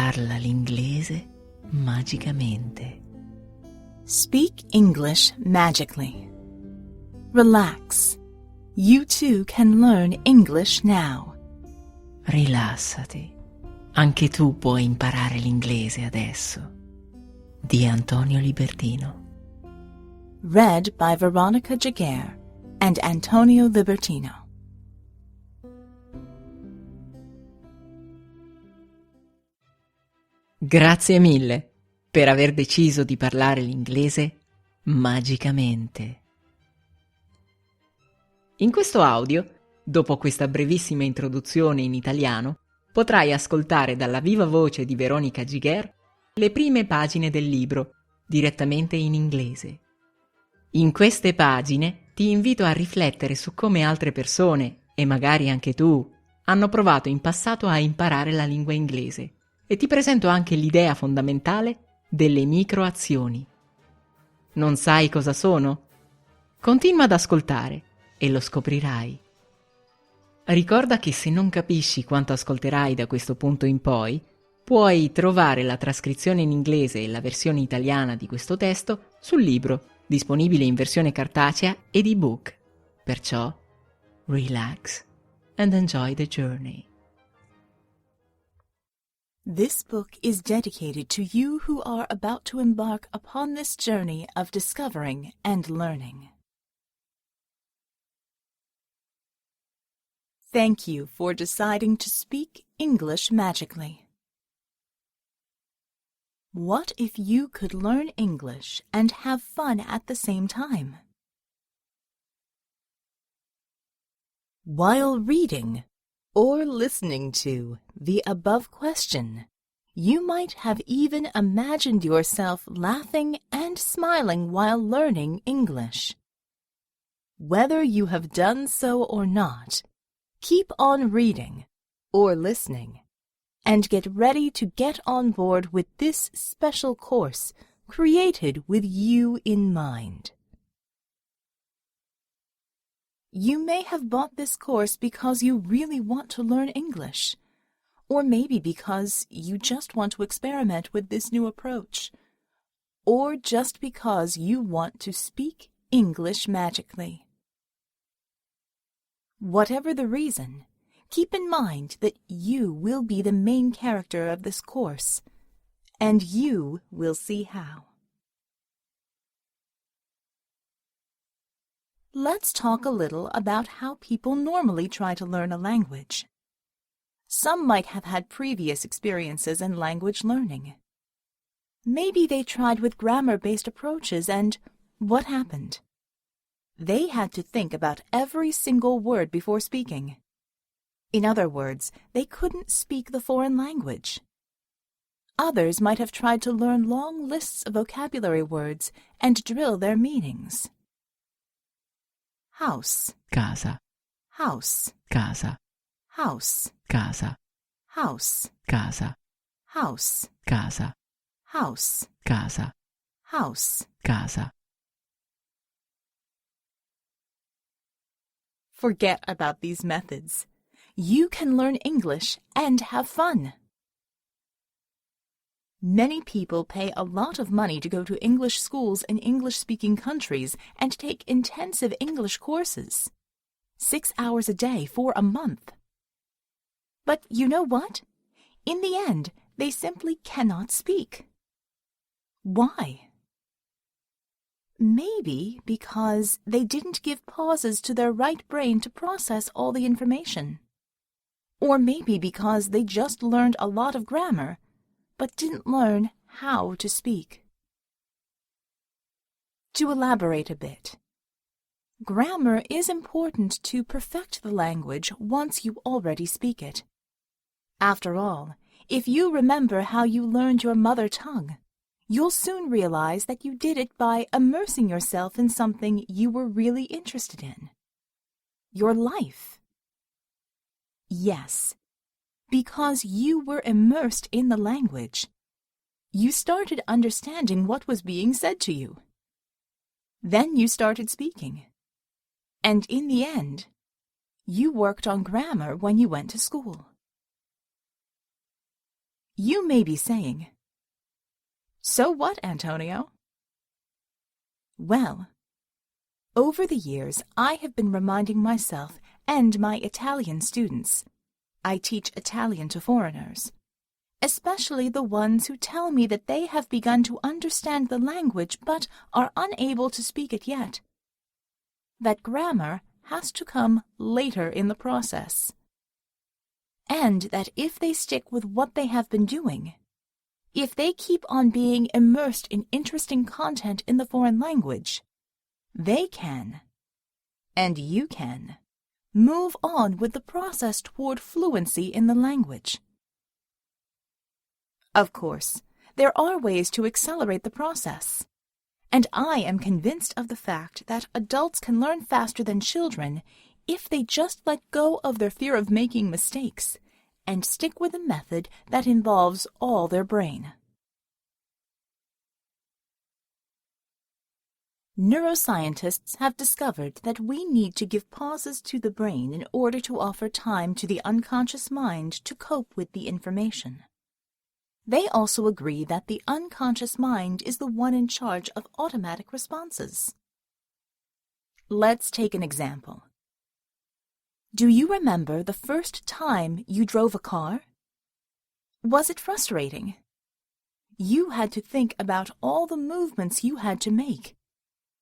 Parla l'inglese magicamente. Speak English magically. Relax. You too can learn English now. Rilassati. Anche tu puoi imparare l'inglese adesso. Di Antonio Libertino. Read by Veronica Giguere and Antonio Libertino. Grazie mille per aver deciso di parlare l'inglese magicamente. In questo audio, dopo questa brevissima introduzione in italiano, potrai ascoltare dalla viva voce di Veronica Giguere le prime pagine del libro, direttamente in inglese. In queste pagine ti invito a riflettere su come altre persone, e magari anche tu, hanno provato in passato a imparare la lingua inglese. E ti presento anche l'idea fondamentale delle microazioni. Non sai cosa sono? Continua ad ascoltare e lo scoprirai. Ricorda che se non capisci quanto ascolterai da questo punto in poi, puoi trovare la trascrizione in inglese e la versione italiana di questo testo sul libro, disponibile in versione cartacea ed ebook. Perciò, relax and enjoy the journey. This book is dedicated to you who are about to embark upon this journey of discovering and learning. Thank you for deciding to speak English magically. What if you could learn English and have fun at the same time? While reading or listening to the above question, you might have even imagined yourself laughing and smiling while learning English. Whether you have done so or not, keep on reading or listening and get ready to get on board with this special course created with you in mind. You may have bought this course because you really want to learn English, or maybe because you just want to experiment with this new approach, or just because you want to speak English magically. Whatever the reason, keep in mind that you will be the main character of this course, and you will see how. Let's talk a little about how people normally try to learn a language. Some might have had previous experiences in language learning. Maybe they tried with grammar-based approaches, and what happened? They had to think about every single word before speaking. In other words, they couldn't speak the foreign language. Others might have tried to learn long lists of vocabulary words and drill their meanings. House, Casa, house, casa, house, casa, house, casa, house, casa, house, casa, house. casa. Forget about these methods. You can learn English and have fun. Many people pay a lot of money to go to English schools in English-speaking countries and take intensive English courses. 6 hours a day for a month. But you know what? In the end, they simply cannot speak. Why? Maybe because they didn't give pauses to their right brain to process all the information. Or maybe because they just learned a lot of grammar, but didn't learn how to speak. To elaborate a bit, grammar is important to perfect the language once you already speak it. After all, if you remember how you learned your mother tongue, you'll soon realize that you did it by immersing yourself in something you were really interested in. Your life. Yes, because you were immersed in the language. You started understanding what was being said to you. Then you started speaking. And in the end, you worked on grammar when you went to school. You may be saying, "So what, Antonio?" Well, over the years, I have been reminding myself and my Italian students. I teach Italian to foreigners, especially the ones who tell me that they have begun to understand the language but are unable to speak it yet, that grammar has to come later in the process, and that if they stick with what they have been doing, if they keep on being immersed in interesting content in the foreign language, they can, and you can, move on with the process toward fluency in the language. Of course, there are ways to accelerate the process, and I am convinced of the fact that adults can learn faster than children if they just let go of their fear of making mistakes and stick with a method that involves all their brain. Neuroscientists have discovered that we need to give pauses to the brain in order to offer time to the unconscious mind to cope with the information. They also agree that the unconscious mind is the one in charge of automatic responses. Let's take an example. Do you remember the first time you drove a car? Was it frustrating? You had to think about all the movements you had to make,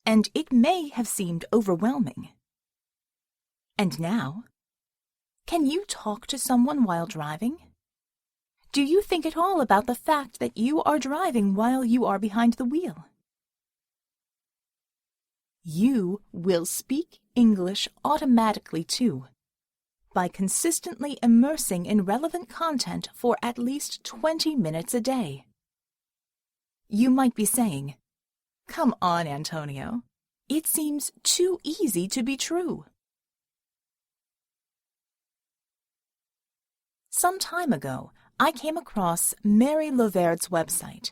and it may have seemed overwhelming. And now, can you talk to someone while driving? Do you think at all about the fact that you are driving while you are behind the wheel? You will speak English automatically too, by consistently immersing in relevant content for at least 20 minutes a day. You might be saying, "Come on, Antonio. It seems too easy to be true." Some time ago, I came across Mary Lovaird's website,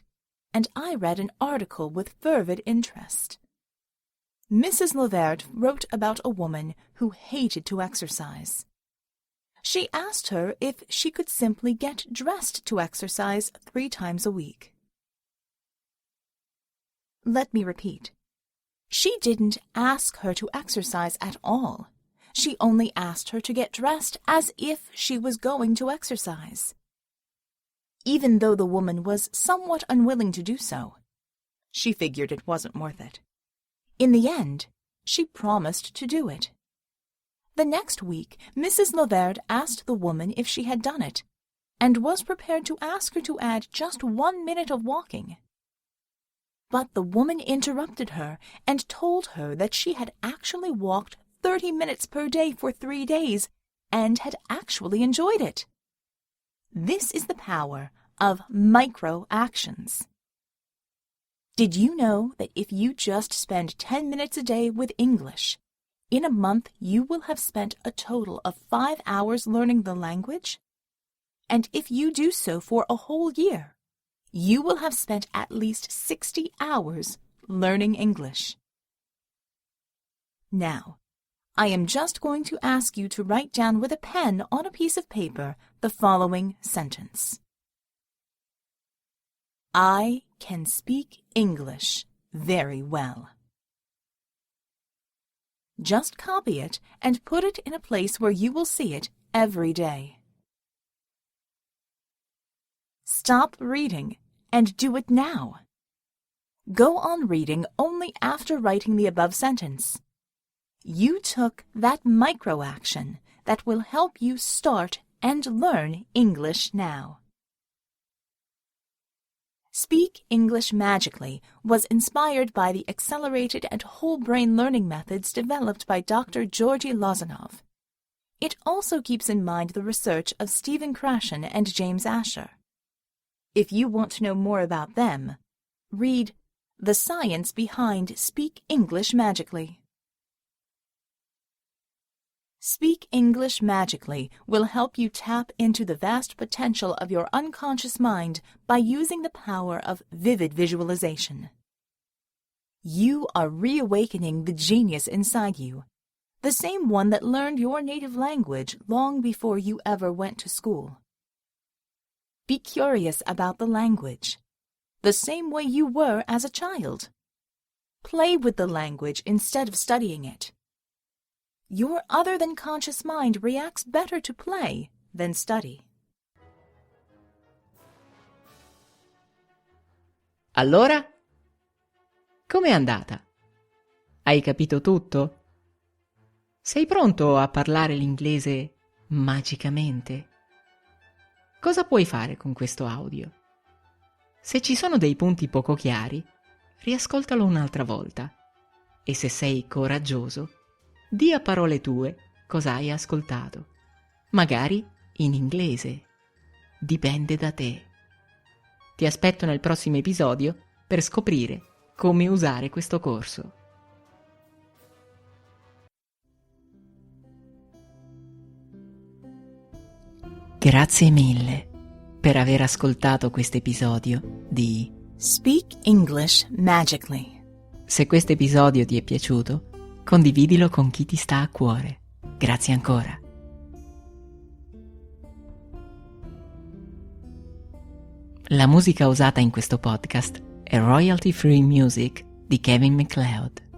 and I read an article with fervid interest. Mrs. Lovaird wrote about a woman who hated to exercise. She asked her if she could simply get dressed to exercise 3 times a week. Let me repeat. She didn't ask her to exercise at all. She only asked her to get dressed as if she was going to exercise. Even though the woman was somewhat unwilling to do so, she figured it wasn't worth it. In the end, she promised to do it. The next week, Mrs. Lovaird asked the woman if she had done it, and was prepared to ask her to add just 1 minute of walking. But the woman interrupted her and told her that she had actually walked 30 minutes per day for 3 days and had actually enjoyed it. This is the power of micro-actions. Did you know that if you just spend 10 minutes a day with English, in a month you will have spent a total of 5 hours learning the language? And if you do so for a whole year, you will have spent at least 60 hours learning English. Now, I am just going to ask you to write down with a pen on a piece of paper the following sentence. I can speak English very well. Just copy it and put it in a place where you will see it every day. Stop reading and do it now. Go on reading only after writing the above sentence. You took that micro-action that will help you start and learn English now. Speak English Magically was inspired by the accelerated and whole-brain learning methods developed by Dr. Georgi Lozanov. It also keeps in mind the research of Stephen Krashen and James Asher. If you want to know more about them, read The Science Behind Speak English Magically. Speak English Magically will help you tap into the vast potential of your unconscious mind by using the power of vivid visualization. You are reawakening the genius inside you, the same one that learned your native language long before you ever went to school. Be curious about the language, the same way you were as a child. Play with the language instead of studying it. Your other-than-conscious mind reacts better to play than study. Allora? Com'è andata? Hai capito tutto? Sei pronto a parlare l'inglese magicamente? Cosa puoi fare con questo audio? Se ci sono dei punti poco chiari, riascoltalo un'altra volta. E se sei coraggioso, di a parole tue cosa hai ascoltato. Magari in inglese. Dipende da te. Ti aspetto nel prossimo episodio per scoprire come usare questo corso. Grazie mille per aver ascoltato questo episodio di Speak English Magically. Se questo episodio ti è piaciuto, condividilo con chi ti sta a cuore. Grazie ancora. La musica usata in questo podcast è royalty free music di Kevin MacLeod.